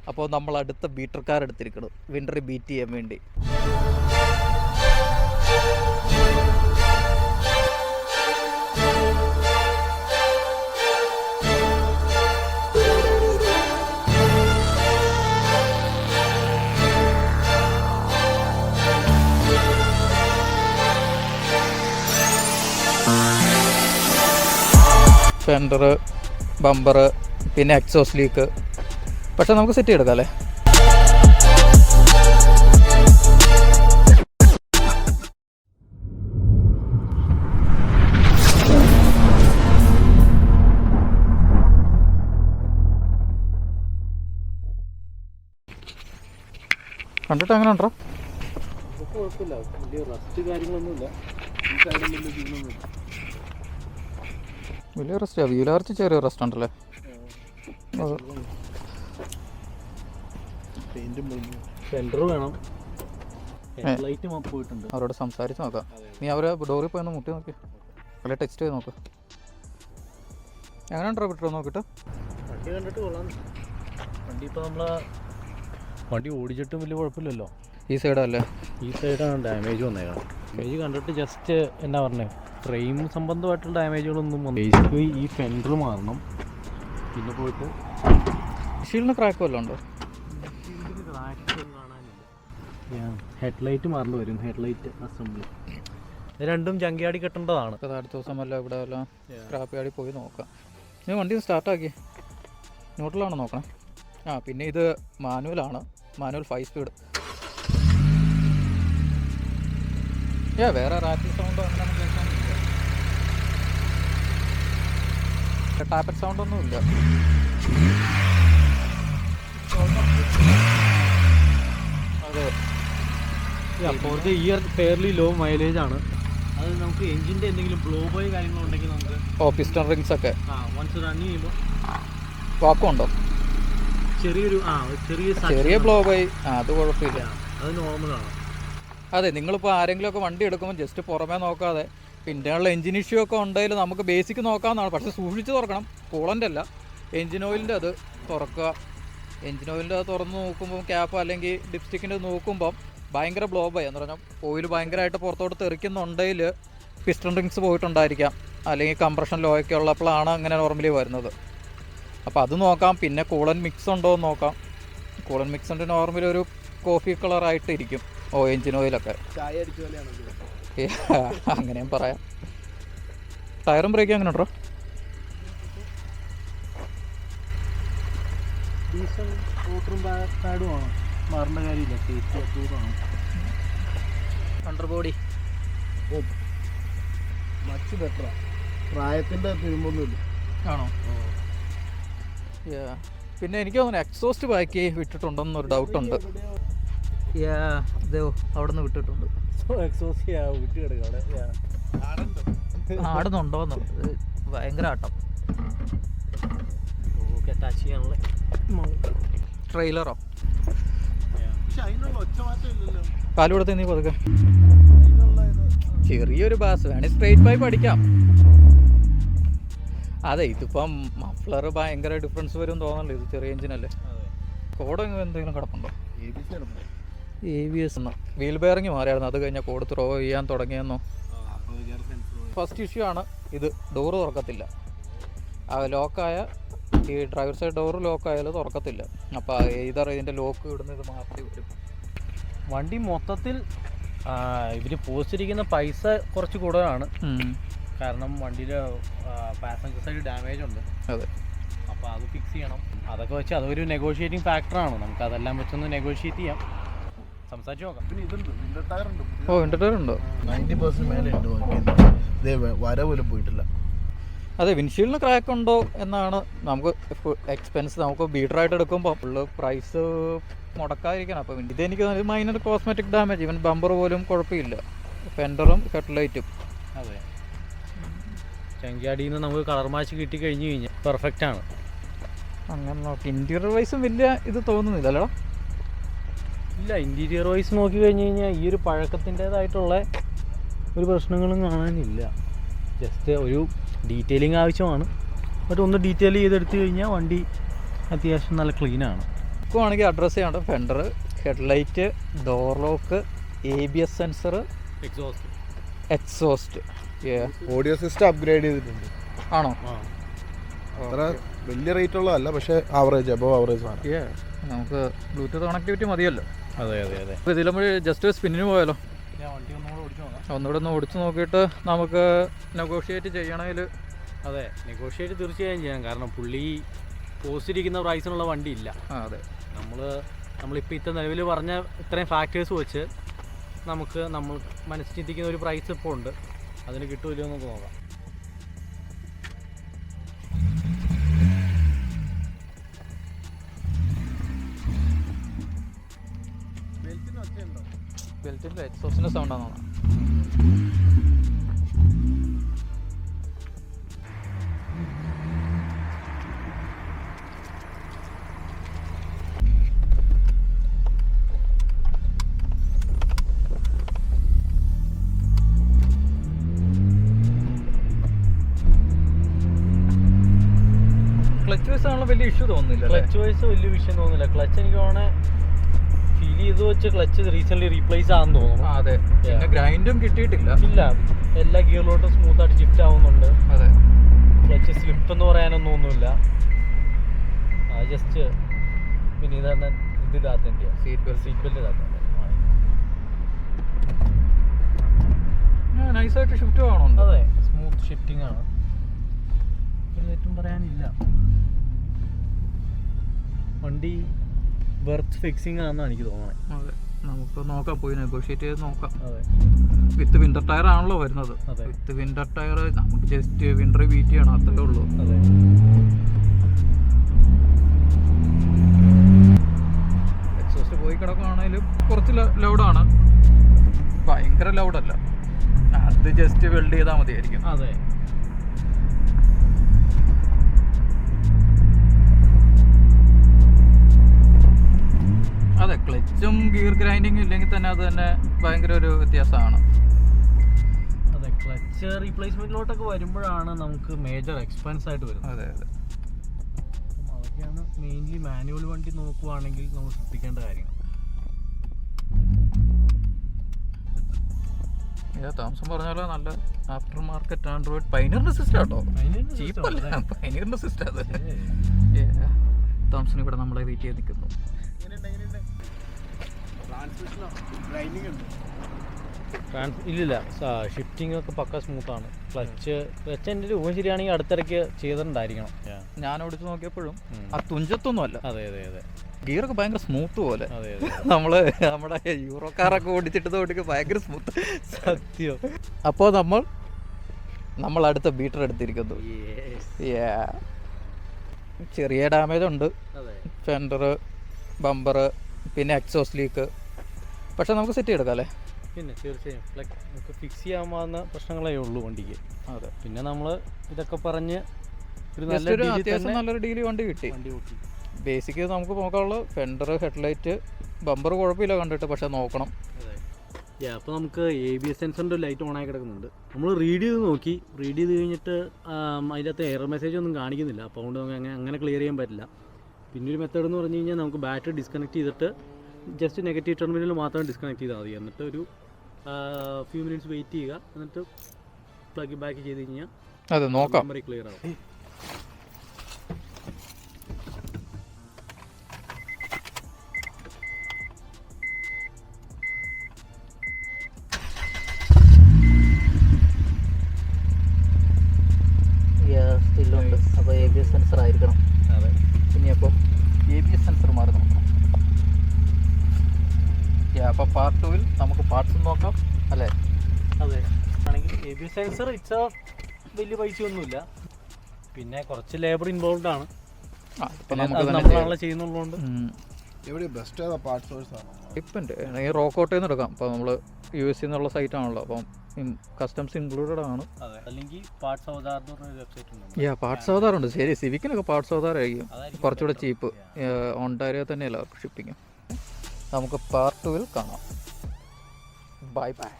അപ്പോൾ നമ്മൾ അടുത്ത ബീറ്റർ കാർ എടുത്തിരിക്കണം വിൻ്റർ ബീറ്റ് ചെയ്യാൻ വേണ്ടി. ഫെൻഡർ, ബമ്പർ, പിന്നെ എക്സോസ് ലീക്ക്. പക്ഷെ നമുക്ക് സെറ്റ് ചെയ്തെടുക്കാം അല്ലേ? കണ്ടിട്ട് അങ്ങനെ ഉണ്ടോ? കുഴപ്പമില്ല, വലിയ റസ്റ്റ് കാര്യങ്ങളൊന്നുമില്ല. വലിയ റെസ്റ്റാ, വീലാർച്ച് ചെറിയ റെസ്റ്റ് ഉണ്ടല്ലേ? സെൻറ്റർ വേണം, ലൈറ്റ് പോയിട്ടുണ്ട്. അവരോട് സംസാരിച്ച് നോക്കാം. നീ അവരെ ഡോറിൽ പോയി ഒന്ന് മുട്ടി നോക്കി, അല്ലെ ടെക്സ്റ്റ് ചെയ്ത് നോക്ക്. എങ്ങനെ ഉണ്ടോ വിട്ടോ നോക്കിയിട്ട്? വണ്ടി കണ്ടിട്ട് കൊള്ളാം. വണ്ടി ഇപ്പോൾ നമ്മളെ വണ്ടി ഓടിച്ചിട്ടും വലിയ കുഴപ്പമില്ലല്ലോ. ഈ സൈഡല്ലേ? ഈ സൈഡാണ് ഡാമേജ് വന്നേക്കണം. ഡാമേജ് കണ്ടിട്ട് ജസ്റ്റ് എന്നാ പറഞ്ഞത്, ഫ്രെയിം സംബന്ധമായിട്ടുള്ള ഡാമേജുകളൊന്നും ബേസിക്കലി ഈ ഫെൻഡർ മാറണം. പിന്നെ പോയിട്ട് ഷീൽഡിന് ക്രാക്ക് വല്ലതും ഉണ്ടോ? ഹെഡ്ലൈറ്റ് മാറേണ്ടി വരും. ഹെഡ്ലൈറ്റ് അസംബ്ലി രണ്ടും ജങ്കിയാടി കെട്ടേണ്ടതാണ്. അടുത്ത ദിവസം വല്ല ഇവിടെ വല്ല സ്ക്രാപ്പ് യാർഡിൽ പോയി നോക്കാം. നീ വണ്ടി സ്റ്റാർട്ടാക്കി ന്യൂട്രലാണോ നോക്കണം. പിന്നെ ഇത് മാനുവലാണ്, മാനുവൽ 5 സ്പീഡ്. വേറെ റാറ്റിൽ സൗണ്ടോ അങ്ങനെ കേൾക്കാനില്ല, ടാപ്പറ്റ് സൗണ്ട് ഒന്നുമില്ല. അതെ, fourth year fairly low mileage ആണ്. അത് നമുക്ക് എഞ്ചിൻ്റെ എന്തെങ്കിലും ബ്ലോ ബോയ് കാര്യങ്ങളുണ്ടെങ്കിൽ നമുക്ക് പിസ്റ്റൺ റിങ്സ് ഒക്കെ വൺസ് റൺ ചെയ്യുമ്പോൾ വാക്കും ഉണ്ടോ? ചെറിയ ബ്ലോ ബോയ്, അത് കുഴപ്പമില്ല, അത് നോർമലാണ്. അതെ, നിങ്ങളിപ്പോൾ ആരെങ്കിലുമൊക്കെ വണ്ടി എടുക്കുമ്പോൾ ജസ്റ്റ് പുറമേ നോക്കാതെ പിന്നെയുള്ള എഞ്ചിൻ ഇഷ്യൂ ഒക്കെ ഉണ്ടെങ്കിൽ നമുക്ക് ബേസിക് നോക്കാവുന്നതാണ്. പക്ഷേ സൂക്ഷിച്ച് തുറക്കണം. കൂളൻ്റ് അല്ല, എഞ്ചിൻ ഓയിലിൻ്റെ അത് തുറക്കുക. എഞ്ചിൻ ഓയിലിൻ്റെ അത് തുറന്ന് നോക്കുമ്പോൾ ക്യാപ്പ് അല്ലെങ്കിൽ ഡിപ്സ്റ്റിക്കിൻ്റെ നോക്കുമ്പം ഭയങ്കര ബ്ലോ ബൈ എന്ന് പറഞ്ഞാൽ ഓയിൽ ഭയങ്കരമായിട്ട് പുറത്തോട്ട് തെറിക്കുന്നുണ്ടെങ്കിൽ പിസ്റ്റൺ റിങ്സ് പോയിട്ടുണ്ടായിരിക്കാം, അല്ലെങ്കിൽ കംപ്രഷൻ ലോ ഒക്കെ ഉള്ളപ്പോഴാണ് അങ്ങനെ നോർമലി വരുന്നത്. അപ്പോൾ അത് നോക്കാം. പിന്നെ കൂളൻ മിക്സ് ഉണ്ടോ എന്ന് നോക്കാം. കൂളൻ മിക്സിൻ്റെ നോർമലി ഒരു കോഫി കളറായിട്ട് ഇരിക്കും എഞ്ചിൻ ഓയിലൊക്കെ, അങ്ങനെയും പറയാം. ടയറും ബ്രേക്കും അങ്ങനെ ഉണ്ടോ? ഡീസൽ ഓട്ടറും പാഡും ആണ്, മാറേണ്ട കാര്യമില്ല. സേഫ്റ്റി അപ്രൂവ് ആണ്. അണ്ടർ ബോഡി മച്ച് ബെറ്ററാ, പ്രായത്തിൻ്റെ തിരുമ്പൊന്നുമില്ല. ആണോ? പിന്നെ എനിക്ക് തോന്നുന്നു എക്സോസ്റ്റ് ബാക്കി വിട്ടിട്ടുണ്ടെന്നൊരു ഡൗട്ടുണ്ട്. അവിടെ നിന്ന് വിട്ടിട്ടുണ്ട്. ആടുന്നുണ്ടോന്ന് ഭയങ്കര ആട്ടം. ട്രെയിലറോ? കാലുകൊടുത്ത് നീ പതുക്കെ. ചെറിയൊരു ബാസ് വേണമെങ്കിൽ സ്ട്രെയിറ്റ് പൈപ്പ് അടിക്കാം. അതെ, ഇതിപ്പം മഫ്ലർ ഭയങ്കര ഡിഫറൻസ് വരും തോന്നല്ലോ. ഇത് ചെറിയ എഞ്ചിനല്ലേ. കോഡ് എന്തെങ്കിലും കിടപ്പുണ്ടോ? ABS എന്ന് വീൽ ബെയറിങ് മാറിയായിരുന്നു, അത് കഴിഞ്ഞാൽ കോഡ് ത്രോ ചെയ്യാൻ തുടങ്ങിയെന്നോ. ഫസ്റ്റ് ഇഷ്യൂ ആണ് ഇത്. ഡോറ് തുറക്കത്തില്ല. ലോക്കായ ഈ ഡ്രൈവർ സൈഡ് ഡോറ് ലോക്കായാലും തുറക്കത്തില്ല. അപ്പോൾ ഇതിൻ്റെ ലോക്ക് ഇടുന്ന ഇത് മാറ്റി വരും. വണ്ടി മൊത്തത്തിൽ ഇവർ പോസ്റ്റിരിക്കുന്ന പൈസ കുറച്ച് കൂടുതലാണ്. കാരണം വണ്ടിയിൽ പാസഞ്ചർ സൈഡ് ഡാമേജ് ഉണ്ട്. അതെ, അപ്പോൾ അത് ഫിക്സ് ചെയ്യണം. അതൊക്കെ വെച്ച് അതൊരു നെഗോഷിയേറ്റിംഗ് ഫാക്ടറാണ്. നമുക്ക് അതെല്ലാം വെച്ചൊന്ന് നെഗോഷിയേറ്റ് ചെയ്യാം, സംസാരിച്ച് നോക്കാം. പിന്നെ ഇതുണ്ട്, വിൻഡർ ടയർ ഉണ്ട്. വിൻഡർ ടയർ ഉണ്ടോ? 90% മേലെ ഉണ്ട്. വര പോലും പോയിട്ടില്ല. അതെ, വിൻഷീൽഡിന് ക്രാക്ക് ഉണ്ടോ എന്നാണ് നമുക്ക് എക്സ്പെൻസ്. നമുക്ക് ബീറ്ററായിട്ട് എടുക്കുമ്പോൾ ഫുള്ള് പ്രൈസ് മുടക്കാതിരിക്കണം. അപ്പോൾ ഇതെനിക്ക് മൈനർ കോസ്മെറ്റിക് ഡാമേജ്. ഇവൻ ബമ്പർ പോലും കുഴപ്പമില്ല, ഫെൻഡറും ഹെഡ്ലൈറ്റും. അതെ, ചെങ്കിയാടിയിൽ നിന്ന് നമുക്ക് കളർ മാച്ച് കിട്ടിക്കഴിഞ്ഞ് കഴിഞ്ഞാൽ പെർഫെക്റ്റ് ആണ്. അങ്ങനെ നോക്കി ഇൻറ്റീരിയർ വൈസും വലിയ ഇത് തോന്നുന്നില്ലല്ലോ. ഇല്ല, ഇൻറ്റീരിയർ വൈസ് നോക്കി കഴിഞ്ഞ് കഴിഞ്ഞാൽ ഈ ഒരു പഴക്കത്തിൻ്റേതായിട്ടുള്ള ഒരു പ്രശ്നങ്ങളും കാണാനില്ല. ജസ്റ്റ് ഒരു ഡീറ്റെയിലിംഗ് ആവശ്യമാണ്. ബട്ട് ഒന്ന് ഡീറ്റെയിൽ ചെയ്തെടുത്ത് കഴിഞ്ഞാൽ വണ്ടി അത്യാവശ്യം നല്ല ക്ലീനാണ്. നോക്കുവാണെങ്കിൽ അഡ്രസ്സ് ചെയ്യേണ്ട fender, headlight, door lock, ABS sensor, exhaust. Audio system upgrade ചെയ്തിട്ടുണ്ട്. ആണോ? അത്ര വലിയ റേറ്റ് ഉള്ളതല്ല, പക്ഷേ ആവറേജ്, അബവ് ആവറേജ് ആണ്. നമുക്ക് ബ്ലൂടൂത്ത് കണക്ടിവിറ്റി മതിയല്ലോ. അതെ അതെ അതെ. അപ്പോൾ ഇതിൽ നമ്മൾ ജസ്റ്റ് സ്പിന്നിന് പോയാലോ? വണ്ടി ഒന്നുകൂടെ ഒന്ന് ഓടിച്ച് നോക്കിയിട്ട് നമുക്ക് നെഗോഷിയേറ്റ് ചെയ്യണമെങ്കിൽ. അതെ, നെഗോഷിയേറ്റ് തീർച്ചയായും ചെയ്യാം. കാരണം പുള്ളി പോസ്റ്റിരിക്കുന്ന പ്രൈസിനുള്ള വണ്ടി ഇല്ല. അതെ, നമ്മളിപ്പോൾ ഇത്ര നിലവിൽ പറഞ്ഞ ഇത്രയും ഫാക്ടേഴ്സ് വെച്ച് നമ്മൾ മനസ്സിൽ ചിന്തിക്കുന്ന ഒരു പ്രൈസ് ഇപ്പോൾ ഉണ്ട്. അതിന് കിട്ടുമല്ലോ എന്നൊക്കെ നോക്കാം. ബെൽറ്റിൻ്റെ എക്സോസിൻ്റെ സൗണ്ടാണ്. ക്ലച്ച് വൈസ് ആണല്ലോ വലിയ ഇഷ്യൂ തോന്നുന്നില്ല. ക്ലച്ച് വൈസ് വലിയ വിഷയം തോന്നുന്നില്ല. ക്ലച്ച് എനിക്ക് തോന്നണേ ഫീൽ ചെയ്ത് വെച്ച് ക്ലച്ച് റീസെൻ്റ്ലി റീപ്ലേസ് ആണെന്ന് തോന്നുന്നു. അതെ, പിന്നെ ഗ്രൈൻഡും കിട്ടിയിട്ടില്ല. ഇല്ല, എല്ലാ ഗിയറിലോട്ടും സ്മൂത്തായിട്ട് ഷിഫ്റ്റ് ആവുന്നുണ്ട്. അതെ, ക്ലച്ച് സ്ലിപ്പ് എന്ന് പറയാനൊന്നും ഒന്നുമില്ല. ജസ്റ്റ് പിന്നെ ഇതാണ് ഇതില്ലാത്തതിൻ്റെ സീറ്റ് ബെൽറ്റ് ഇല്ലാത്തതിൻ്റെ നൈസായിട്ട് ഷിഫ്റ്റ് ആവണുണ്ട്. അതെ, സ്മൂത്ത് ഷിഫ്റ്റിംഗ് ആണ്. ഒരു തെറ്റും പറയാനില്ല. വണ്ടി വെർത്ത് ഫിക്സിംഗ് ആണെന്നാണ് എനിക്ക് തോന്നുന്നത്. അതെ, നമുക്ക് നോക്കാം, പോയി നെഗോഷിയേറ്റ് ചെയ്ത് നോക്കാം. അതെ, വിത്ത് വിൻ്റർ ടയർ ആണല്ലോ വരുന്നത്. അതെ, വിത്ത് വിൻ്റർ ടയർ നമുക്ക് ജസ്റ്റ് വിൻ്റർ ബീറ്റ് ചെയ്യണം, അത്രേ ഉള്ളൂ. അതെ. എക്സോസ്റ്റ് പോയി കിടക്കുകയാണെങ്കിലും കുറച്ച് ലൗഡാണ്, ഭയങ്കര ലൗഡല്ല. അത് ജസ്റ്റ് വെൽഡ് ചെയ്താൽ മതിയായിരിക്കും. അതെ, അതെ, ക്ലച്ചും ഗിയർ ഗ്രൈൻഡിങ്ങും ഇല്ലെങ്കിൽ തന്നെ അത് തന്നെ ഭയങ്കര ഒരു വ്യത്യാസമാണ്. അതെ, ക്ലച്ച് റീപ്ലേസ്മെന്റിലോട്ടൊക്കെ വരുമ്പോഴാണ് നമുക്ക് മേജർ എക്സ്പെൻസ് ആയിട്ട് വരുന്നത്. അതെ അതെ, അപ്പം അതൊക്കെയാണ് മെയിൻലി മാനുവൽ വണ്ടി നോക്കുവാണെങ്കിൽ നമ്മൾ ശ്രദ്ധിക്കേണ്ട കാര്യങ്ങൾ. താമസം പറഞ്ഞാലോ നല്ല ആഫ്റ്റർ മാർക്കറ്റ് ആൻഡ്രോയിഡ് പൈനിയറിന്റെ സിസ്റ്റം കേട്ടോ, ചീപ്പല്ല, പൈനിയറിന്റെ സിസ്റ്റം. അതെ, താമസിന് ഇവിടെ നമ്മളെ വെയിറ്റ് ചെയ്ത് നിൽക്കുന്നു. ഇല്ലില്ല, ഷിഫ്റ്റിംഗ് ഒക്കെ പക്ക സ്മൂത്താണ്. ക്ലച്ച് എൻ്റെ ഒരു ഊഹം ശരിയാണെങ്കിൽ അടുത്തിടയ്ക്ക് ചെയ്തിട്ടുണ്ടായിരിക്കണം. ഞാൻ ഓടിച്ച് നോക്കിയപ്പോഴും ആ തുഞ്ചത്തൊന്നും അല്ല. അതെ അതെ അതെ, ഗിയറൊക്കെ ഭയങ്കര സ്മൂത്ത് പോലെ. അതെ അതെ, നമ്മുടെ യൂറോ കാറൊക്കെ ഓടിച്ചിട്ട് ഓടിക്കുക ഭയങ്കര സ്മൂത്ത്. സത്യം. അപ്പോൾ നമ്മൾ അടുത്ത ബീറ്റർ എടുത്തിരിക്കുന്നു. ചെറിയ ഡാമേജ് ഉണ്ട്, ഫെൻഡർ, ബമ്പർ, പിന്നെ എക്സോസ്റ്റ് ലീക്ക്. പക്ഷെ നമുക്ക് സെറ്റ് ചെയ്തെടുക്കാം അല്ലേ? പിന്നെ തീർച്ചയായും നമുക്ക് ഫിക്സ് ചെയ്യാവുന്ന പ്രശ്നങ്ങളേ ഉള്ളൂ വണ്ടിക്ക്. അതെ, പിന്നെ നമ്മൾ ഇതൊക്കെ പറഞ്ഞ് അത്യാവശ്യം നല്ലൊരു ഡീല് വണ്ടി കിട്ടി. ബേസിക് നമുക്ക് നോക്കാനുള്ള ഫെൻഡർ, ഹെഡ്ലൈറ്റ്, ബമ്പർ കുഴപ്പമില്ല കണ്ടിട്ട്, പക്ഷെ നോക്കണം. അപ്പോൾ നമുക്ക് ABS സെൻസറിൻ്റെ ലൈറ്റ് ഓണായി കിടക്കുന്നുണ്ട്. നമ്മൾ റീഡ് ചെയ്ത് കഴിഞ്ഞിട്ട് അതിനകത്ത് എറർ മെസ്സേജ് ഒന്നും കാണിക്കുന്നില്ല. അപ്പോൾ അതുകൊണ്ട് നമുക്ക് അങ്ങനെ ക്ലിയർ ചെയ്യാൻ പറ്റില്ല. പിന്നെ ഒരു മെത്തേഡ് എന്ന് പറഞ്ഞു കഴിഞ്ഞാൽ നമുക്ക് ബാറ്ററി ഡിസ്കണക്ട് ചെയ്തിട്ട് ജസ്റ്റ് നെഗറ്റീവ് ടെർമിനൽ മാത്രം ഡിസ്കണക്ട് ചെയ്താൽ മതി. എന്നിട്ട് ഒരു ഫ്യൂ മിനിറ്റ്സ് വെയിറ്റ് ചെയ്യുക, എന്നിട്ട് പ്ലഗ് ബാക്ക് ചെയ്ത് കഴിഞ്ഞാൽ അതെ നോക്കാം, മെമ്മറി ക്ലിയർ ആവും. സ്റ്റില്ലുണ്ട്, അപ്പോൾ ABS സെൻസർ ആയിരിക്കണം. അതെ, പിന്നെ അപ്പോൾ ABS സെൻസർ മാറി നോക്കണം. അപ്പോൾ പാർട്ട് 2-ൽ നമുക്ക് പാർട്സ് നോക്കാം അല്ലേ? അതെ, ആണെങ്കിൽ ABS സെൻസർ ഇറ്റ്സ് വലിയ പൈസയൊന്നുമില്ല, പിന്നെ കുറച്ച് ലേബർ ഇൻവോൾവ് ആണ്. നമ്മളാണല്ലോ ചെയ്യുന്നുള്ളതുകൊണ്ട്. ഇവിടെ ബെസ്റ്റ് പാർട്ട് സോഴ്സ് ആണ്. ഡിപ്പെൻഡ്, ഈ റോക്കോട്ടയിൽ നിന്ന് എടുക്കാം. അപ്പോൾ നമ്മൾ US എന്നുള്ള സൈറ്റ് ആണല്ലോ, അപ്പം കസ്റ്റംസ് ഇൻക്ലൂഡഡ് ആണ്. അല്ലെങ്കിൽ പാർട്സ് അവതാർ വെബ്സൈറ്റ് ഉണ്ട്. പാർട്സ് അവതാറുണ്ട്. ശരി, സിവിക്കിനൊക്കെ പാർട്സ് അവതാറായിരിക്കും കുറച്ചുകൂടെ ചീപ്പ്. ഓൺടാരിയോ തന്നെയല്ല ഷിപ്പിങ്. നമുക്ക് പാർട്ട് 2-ൽ കാണാം. Bye bye.